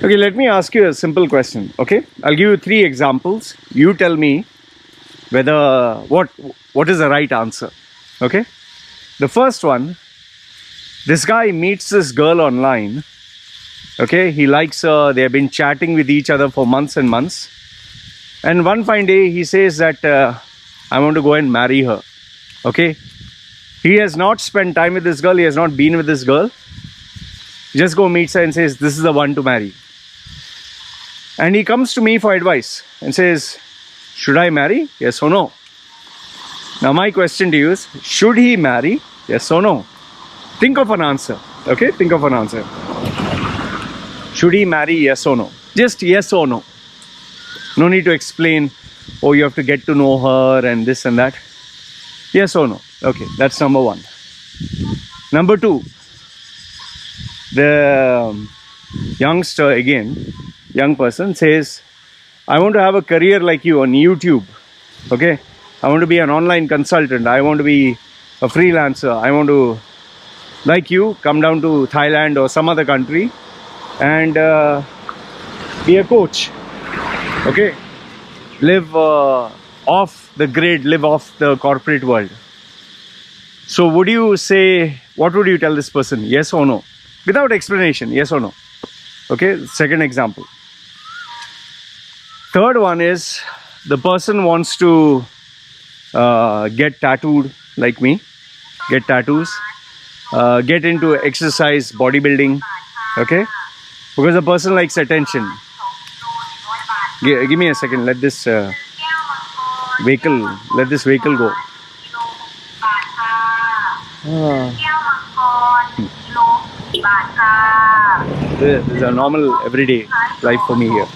Okay, let me ask you a simple question. Okay, I'll give you 3 examples. You tell me whether what is the right answer. Okay, the first one, this guy meets this girl online. Okay, he likes her. They have been chatting with each other for months and months. And one fine day, he says that I want to go and marry her. Okay, he has not spent time with this girl. He has not been with this girl. He just go meets her and says, "This is the one to marry." And he comes to me for advice and says, should I marry? Yes or no? Now my question to you is, should he marry? Yes or no? Think of an answer. Okay, think of an answer. Should he marry? Yes or no? Just yes or no. No need to explain, oh, you have to get to know her and this and that. Yes or no? Okay, that's number one. Number two, the youngster again, young person says, I want to have a career like you on YouTube. Okay, I want to be an online consultant. I want to be a freelancer. I want to, like you, come down to Thailand or some other country and be a coach. Okay, live off the grid, live off the corporate world. So would you say, what would you tell this person? Yes or no? Without explanation, yes or no? Okay, second example. Third one is, the person wants to get tattooed like me, get tattoos, get into exercise, bodybuilding, okay? Because the person likes attention. Give me a second, let this vehicle go. This is a normal everyday life for me here.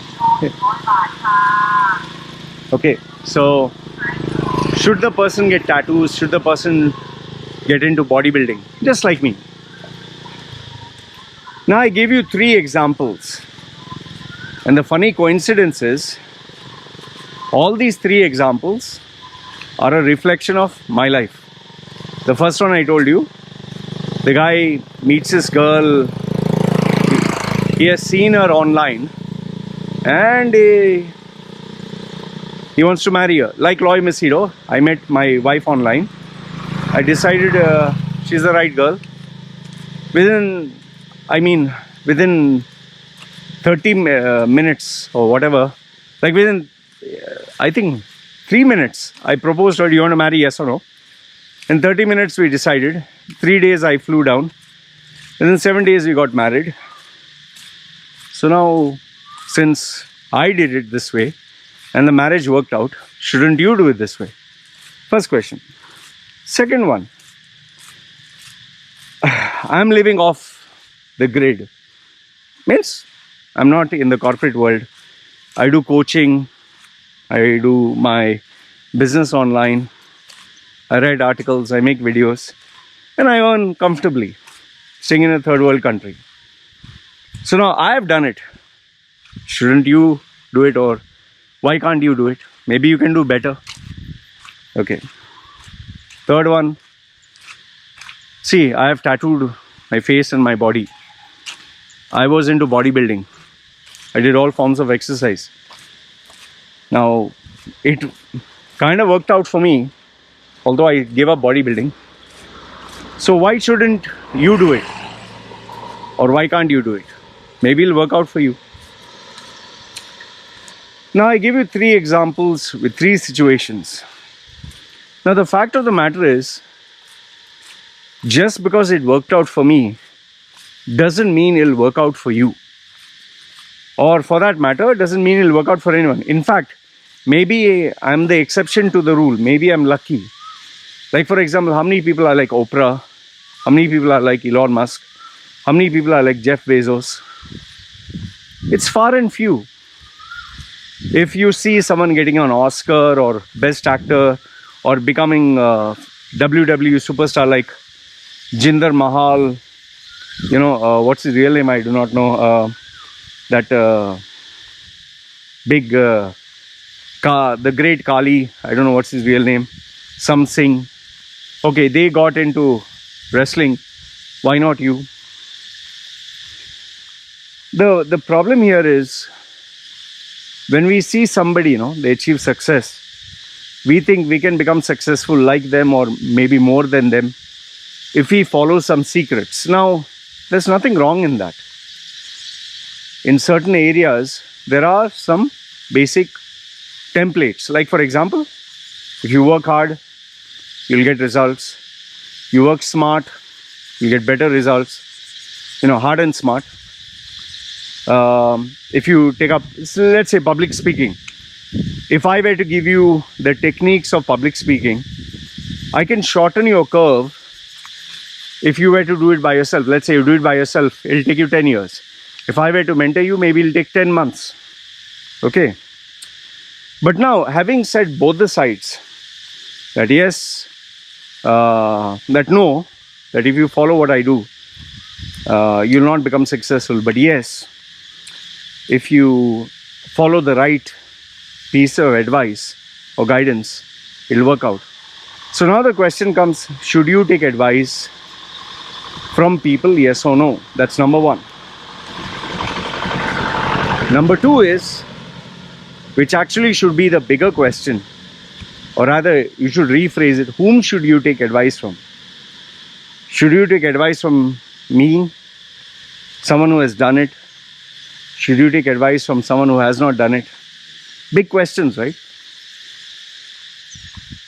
Okay, so should the person get tattoos? Should the person get into bodybuilding? Just like me. Now I gave you 3 examples. And the funny coincidence is, all these 3 examples are a reflection of my life. The first one I told you, the guy meets this girl, he has seen her online and he wants to marry her. Like Loy Machedo, I met my wife online. I decided she's the right girl. Within 30 minutes or whatever, like within, I think 3 minutes, I proposed her, do you want to marry, yes or no? In 30 minutes we decided. 3 days I flew down. And then 7 days we got married. So now, since I did it this way and the marriage worked out, shouldn't you do it this way? First question. Second one, I'm living off the grid. Means I'm not in the corporate world. I do coaching, I do my business online, I write articles, I make videos, and I earn comfortably, staying in a third world country. So now I have done it. Shouldn't you do it, or why can't you do it? Maybe you can do better. Okay. Third one. See, I have tattooed my face and my body. I was into bodybuilding. I did all forms of exercise. Now, it kind of worked out for me, although I gave up bodybuilding. So why shouldn't you do it? Or why can't you do it? Maybe it'll work out for you. Now I give you 3 examples with 3 situations. Now the fact of the matter is, just because it worked out for me doesn't mean it'll work out for you. Or for that matter, doesn't mean it'll work out for anyone. In fact, maybe I'm the exception to the rule. Maybe I'm lucky. Like for example, how many people are like Oprah? How many people are like Elon Musk? How many people are like Jeff Bezos? It's far and few. If you see someone getting an Oscar or Best Actor or becoming a WWE superstar like Jinder Mahal, what's his real name? I do not know. That big, the great Kali, I don't know what's his real name. Some Singh. Okay, they got into wrestling. Why not you? The problem here is when we see somebody, they achieve success, we think we can become successful like them or maybe more than them if we follow some secrets. Now, there's nothing wrong in that. In certain areas, there are some basic templates. Like for example, if you work hard, you'll get results. You work smart, you get better results. Hard and smart. If you take up, let's say, public speaking. If I were to give you the techniques of public speaking, I can shorten your curve. If you were to do it by yourself, let's say you do it by yourself, it'll take you 10 years. If I were to mentor you, maybe it'll take 10 months. Okay. But now, having said both the sides, that yes, that no, that if you follow what I do, you'll not become successful. But yes, if you follow the right piece of advice or guidance, it'll work out. So now the question comes, should you take advice from people, yes or no? That's number one. Number two is, which actually should be the bigger question, or rather you should rephrase it, whom should you take advice from? Should you take advice from me, someone who has done it? Should you take advice from someone who has not done it? Big questions, right?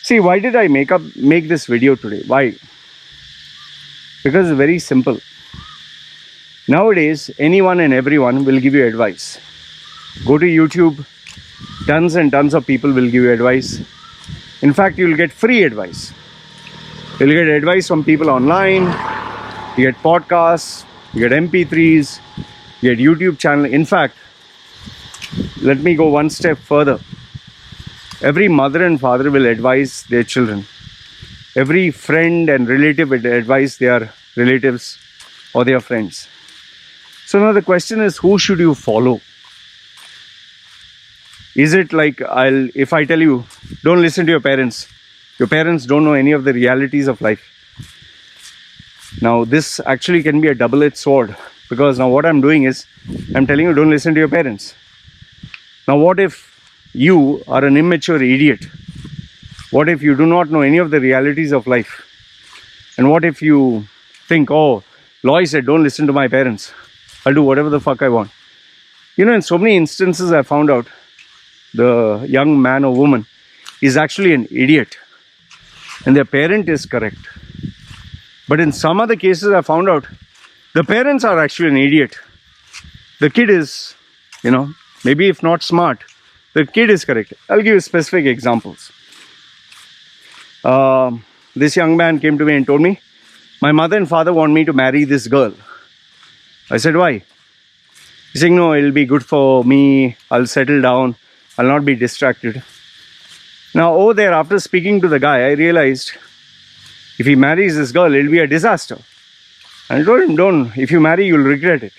See, why did I make this video today? Why? Because it's very simple. Nowadays, anyone and everyone will give you advice. Go to YouTube, tons and tons of people will give you advice. In fact, you'll get free advice. You'll get advice from people online, you get podcasts, you get MP3s, you get YouTube channel. In fact, let me go one step further. Every mother and father will advise their children. Every friend and relative will advise their relatives or their friends. So now the question is, who should you follow? Is it like, if I tell you, don't listen to your parents don't know any of the realities of life. Now this actually can be a double-edged sword, because now what I'm doing is, I'm telling you, don't listen to your parents. Now what if you are an immature idiot? What if you do not know any of the realities of life? And what if you think, oh, Loy said don't listen to my parents, I'll do whatever the fuck I want. In so many instances I found out the young man or woman is actually an idiot and their parent is correct. But in some other cases I found out the parents are actually an idiot. The kid is, maybe if not smart, the kid is correct. I'll give you specific examples. This young man came to me and told me, my mother and father want me to marry this girl. I said, why? He's saying, no, it'll be good for me, I'll settle down, I'll not be distracted. Now over there, after speaking to the guy, I realized if he marries this girl, it'll be a disaster. And I told him, don't, if you marry, you'll regret it.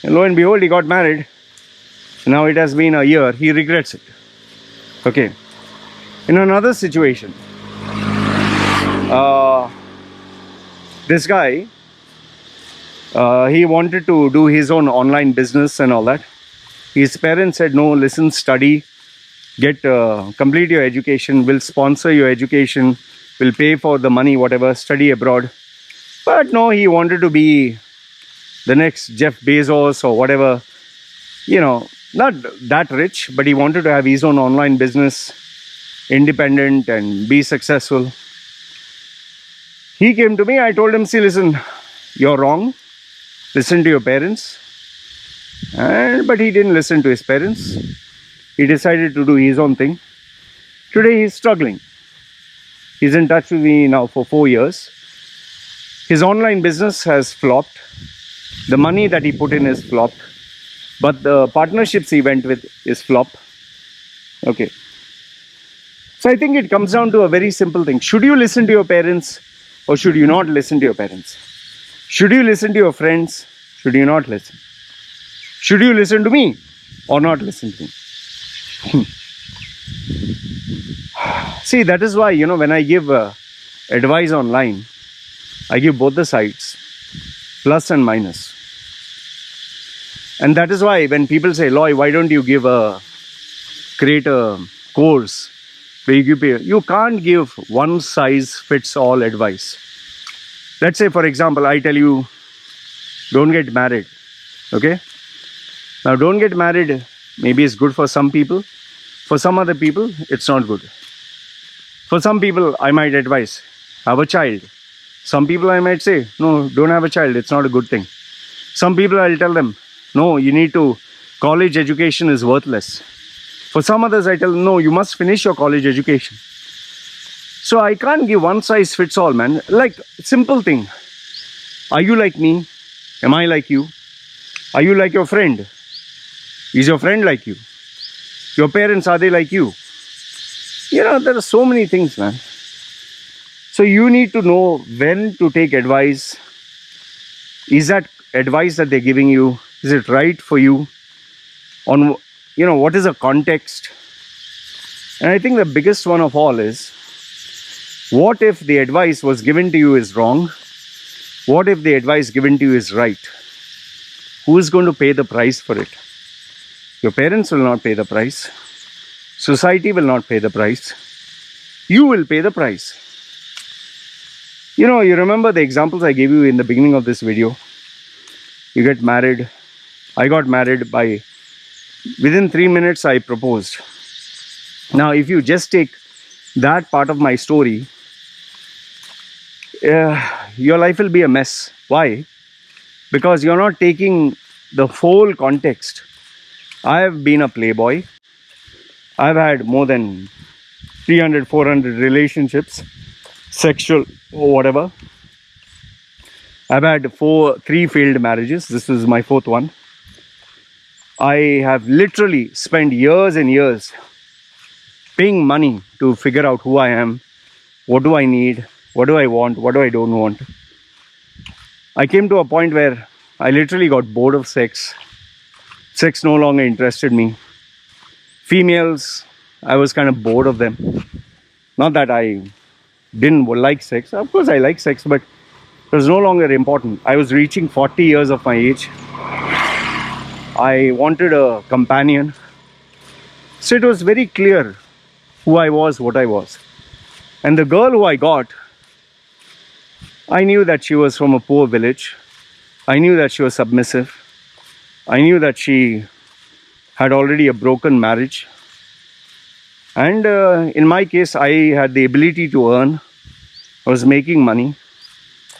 And lo and behold, he got married. Now it has been a year, he regrets it. Okay. In another situation, this guy, he wanted to do his own online business and all that. His parents said, no, listen, study, complete your education, we'll sponsor your education, we'll pay for the money, whatever, study abroad. But no, he wanted to be the next Jeff Bezos or whatever, not that rich, but he wanted to have his own online business, independent and be successful. He came to me, I told him, see, listen, you're wrong, listen to your parents. But he didn't listen to his parents. He decided to do his own thing. Today he's struggling. He's in touch with me now for 4 years. His online business has flopped. The money that he put in is flopped. But the partnerships he went with is flop. Okay. So I think it comes down to a very simple thing. Should you listen to your parents or should you not listen to your parents? Should you listen to your friends? Should you not listen? Should you listen to me or not listen to me? See, that is why, when I give advice online, I give both the sides, plus and minus. And that is why when people say, Loy, why don't you create a course where you can't give one size fits all advice. Let's say, for example, I tell you, don't get married. Okay? Now, don't get married. Maybe it's good for some people. For some other people, it's not good. For some people, I might advise, have a child. Some people I might say, no, don't have a child. It's not a good thing. Some people I'll tell them, no, you need to, college education is worthless. For some others, I tell them, no, you must finish your college education. So I can't give one size fits all, man. Like, simple thing. Are you like me? Am I like you? Are you like your friend? Is your friend like you? Your parents, are they like you? There are so many things, man. So you need to know when to take advice. Is that advice that they're giving you, is it right for you? On, what is the context? And I think the biggest one of all is, what if the advice was given to you is wrong? What if the advice given to you is right? Who is going to pay the price for it? Your parents will not pay the price. Society will not pay the price. You will pay the price. You remember the examples I gave you in the beginning of this video. You get married. I got married within 3 minutes I proposed. Now, if you just take that part of my story, your life will be a mess. Why? Because you're not taking the whole context. I have been a playboy. I've had more than 300, 400 relationships, sexual or whatever. I've had 3 failed marriages. This is my 4th one. I have literally spent years and years paying money to figure out who I am, what do I need, what do I want, what do I don't want. I came to a point where I literally got bored of sex. Sex no longer interested me. Females, I was kind of bored of them. Not that I didn't like sex. Of course, I like sex, but it was no longer important. I was reaching 40 years of my age. I wanted a companion. So it was very clear who I was, what I was. And the girl who I got, I knew that she was from a poor village. I knew that she was submissive. I knew that she had already a broken marriage. And in my case, I had the ability to earn. I was making money.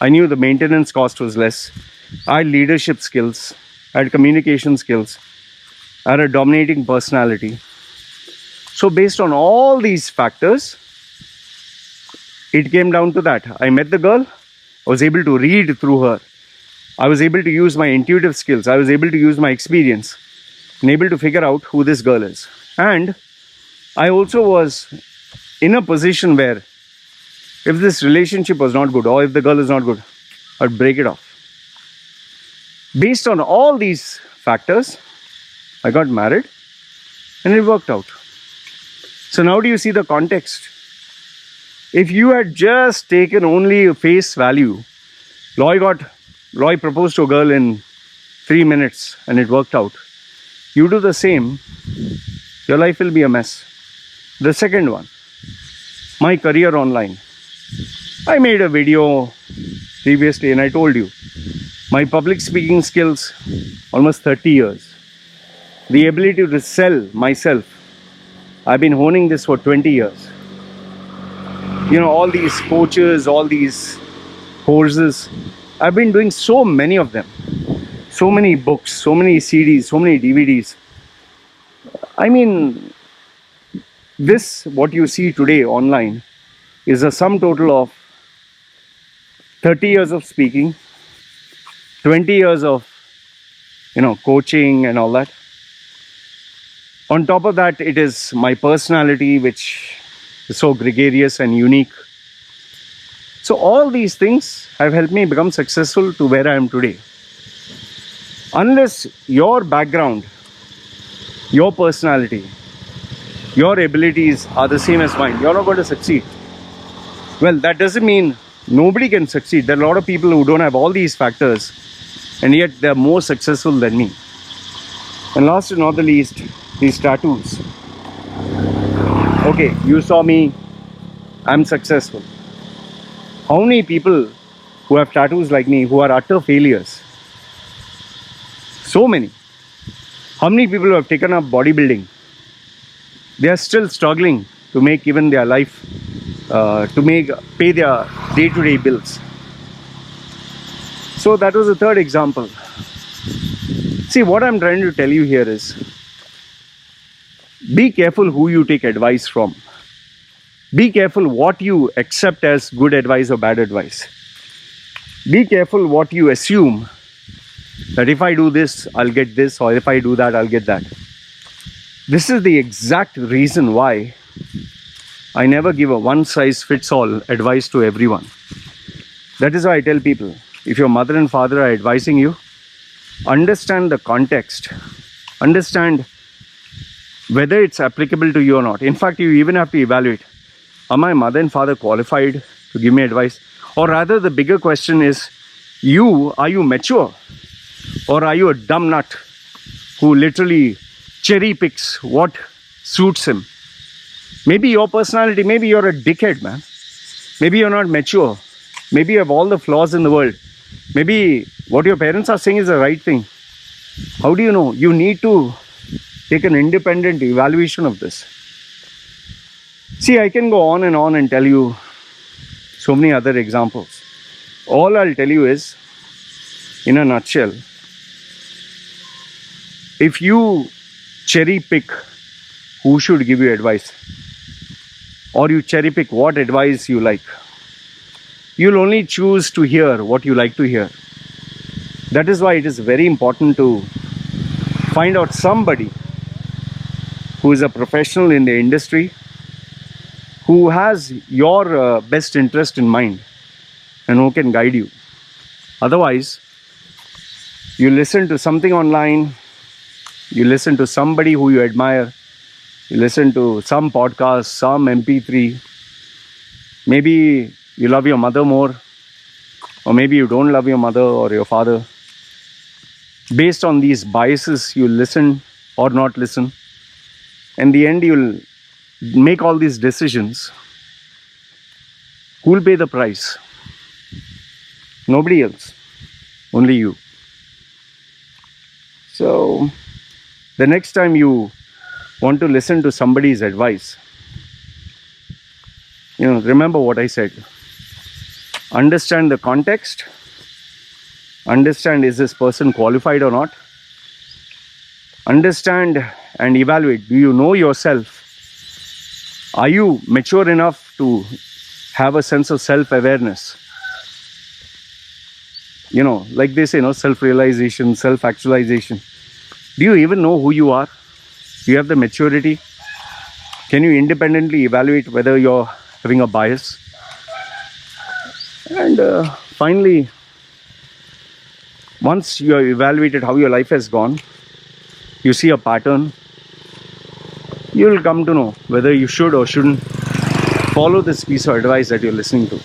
I knew the maintenance cost was less. I had leadership skills. I had communication skills. I had a dominating personality. So based on all these factors, it came down to that. I met the girl. I was able to read through her. I was able to use my intuitive skills. I was able to use my experience and able to figure out who this girl is. And I also was in a position where if this relationship was not good or if the girl is not good, I'd break it off. Based on all these factors, I got married and it worked out. So now do you see the context? If you had just taken only face value, Loy proposed to a girl in 3 minutes and it worked out. You do the same, your life will be a mess. The second one, my career online. I made a video previously and I told you, my public speaking skills, almost 30 years. The ability to sell myself, I've been honing this for 20 years. All these coaches, all these courses, I've been doing so many of them. So many books, so many CDs, so many DVDs. I mean, what you see today online is a sum total of 30 years of speaking, 20 years of, coaching and all that. On top of that, it is my personality, which is so gregarious and unique. So all these things have helped me become successful to where I am today. Unless your background, your personality, your abilities are the same as mine, you're not going to succeed. Well, that doesn't mean nobody can succeed. There are a lot of people who don't have all these factors, and yet they're more successful than me. And last but not the least, these tattoos. Okay, you saw me, I'm successful. How many people who have tattoos like me who are utter failures? So many. How many people who have taken up bodybuilding? They are still struggling to make even their life, pay their day-to-day bills. So that was the third example. See, what I'm trying to tell you here is, be careful who you take advice from. Be careful what you accept as good advice or bad advice. Be careful what you assume, that if I do this, I'll get this, or if I do that, I'll get that. This is the exact reason why I never give a one-size-fits-all advice to everyone. That is why I tell people, if your mother and father are advising you, understand the context. Understand whether it's applicable to you or not. In fact, you even have to evaluate, are my mother and father qualified to give me advice? Or rather, the bigger question is, are you mature? Or are you a dumb nut who literally cherry picks what suits him? Maybe your personality, maybe you're a dickhead, man. Maybe you're not mature. Maybe you have all the flaws in the world. Maybe what your parents are saying is the right thing. How do you know? You need to take an independent evaluation of this. See, I can go on and tell you so many other examples. All I'll tell you is, in a nutshell, if you cherry pick who should give you advice, or you cherry pick what advice you like, you'll only choose to hear what you like to hear. That is why it is very important to find out somebody who is a professional in the industry, who has your best interest in mind and who can guide you. Otherwise, you listen to something online, you listen to somebody who you admire, you listen to some podcast, some MP3. Maybe you love your mother more, or maybe you don't love your mother or your father. Based on these biases, you listen or not listen. In the end, you'll make all these decisions. Who will pay the price? Nobody else, only you. So the next time you want to listen to somebody's advice, remember what I said. Understand the context. Understand, is this person qualified or not? Understand and evaluate. Do you know yourself? Are you mature enough to have a sense of self-awareness? Like they say, self-realization, self-actualization. Do you even know who you are? Do you have the maturity? Can you independently evaluate whether you're having a bias? And finally, once you have evaluated how your life has gone, you see a pattern, you will come to know whether you should or shouldn't follow this piece of advice that you're listening to.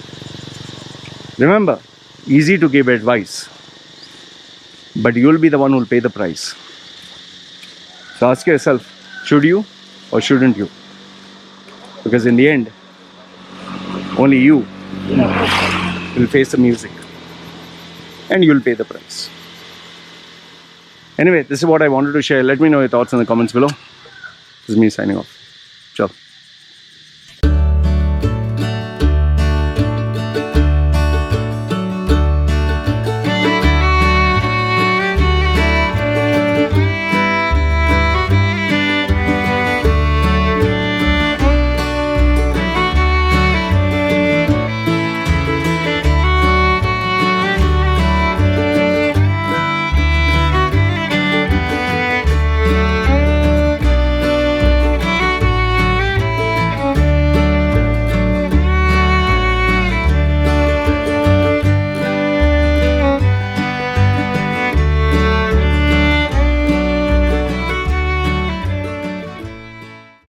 Remember, easy to give advice, but you'll be the one who'll pay the price. So ask yourself, should you or shouldn't you? Because in the end, only you will face the music and you'll pay the price. Anyway, this is what I wanted to share. Let me know your thoughts in the comments below. This is me signing off. Ciao.